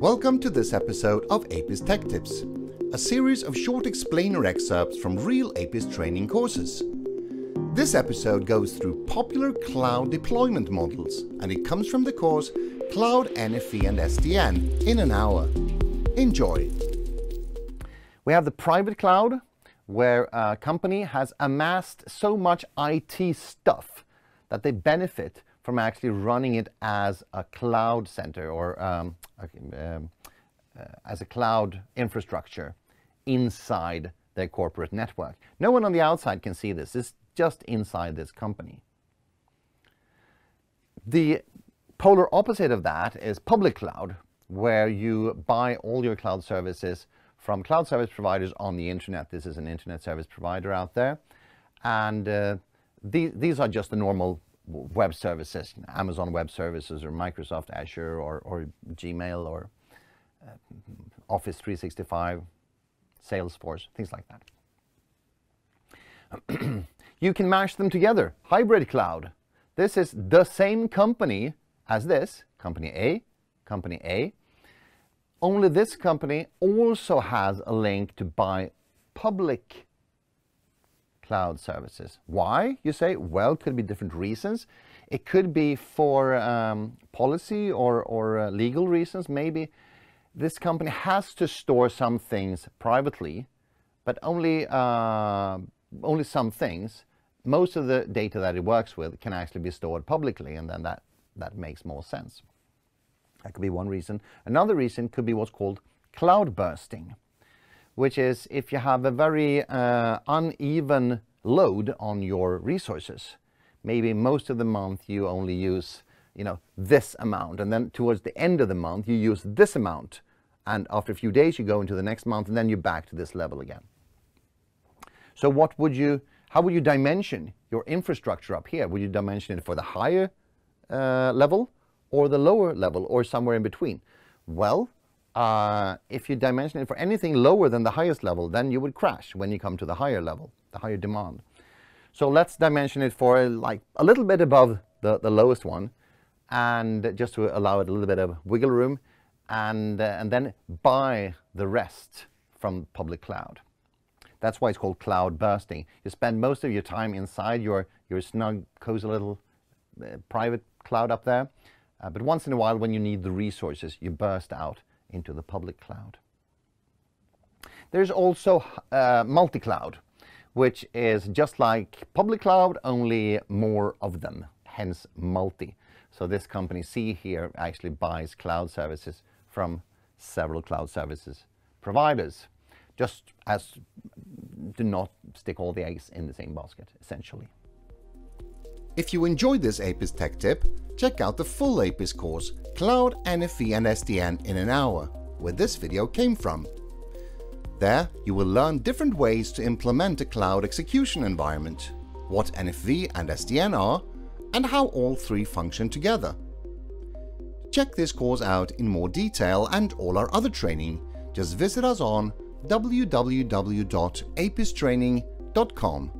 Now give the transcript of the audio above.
Welcome to this episode of Apis TechTips, a series of short explainer excerpts from real Apis training courses. This episode goes through popular cloud deployment models, and it comes from the course Cloud NFV and SDN in an hour. Enjoy! We have the private cloud, where a company has amassed so much IT stuff that they benefit from actually running it as a cloud center or as a cloud infrastructure inside their corporate network. No one on the outside can see this. It's just inside this company. The polar opposite of that is public cloud, where you buy all your cloud services from cloud service providers on the internet. This is an internet service provider out there. And these are just the normal web services, Amazon Web Services or Microsoft Azure or Gmail or Office 365, Salesforce, things like that. You can mash them together. Hybrid cloud. This is the same company as this, company A. Only this company also has a link to buy public cloud services. Why, you say? Well, it could be different reasons. It could be for policy or legal reasons. Maybe this company has to store some things privately, but only some things. Most of the data that it works with can actually be stored publicly, and then that makes more sense. That could be one reason. Another reason could be what's called cloud bursting, which is if you have a very uneven load on your resources. Maybe most of the month you only use this amount, and then towards the end of the month you use this amount, and after a few days you go into the next month, and then you're back to this level again. So how would you dimension your infrastructure up here? Would you dimension it for the higher level or the lower level or somewhere in between? Well, if you dimension it for anything lower than the highest level, then you would crash when you come to the higher level, the higher demand. So let's dimension it for like a little bit above the lowest one, and just to allow it a little bit of wiggle room, and then buy the rest from public cloud. That's why it's called cloud bursting. You spend most of your time inside your snug, cozy little private cloud up there, but once in a while when you need the resources, you burst out into the public cloud. There's also multi-cloud, which is just like public cloud, only more of them, hence multi. So this company C here actually buys cloud services from several cloud services providers, just as to not stick all the eggs in the same basket, essentially. If you enjoyed this Apis Tech Tip, check out the full Apis course, Cloud NFV and SDN in an hour, where this video came from. There, you will learn different ways to implement a cloud execution environment, what NFV and SDN are, and how all three function together. Check this course out in more detail and all our other training. Just visit us on www.apistraining.com.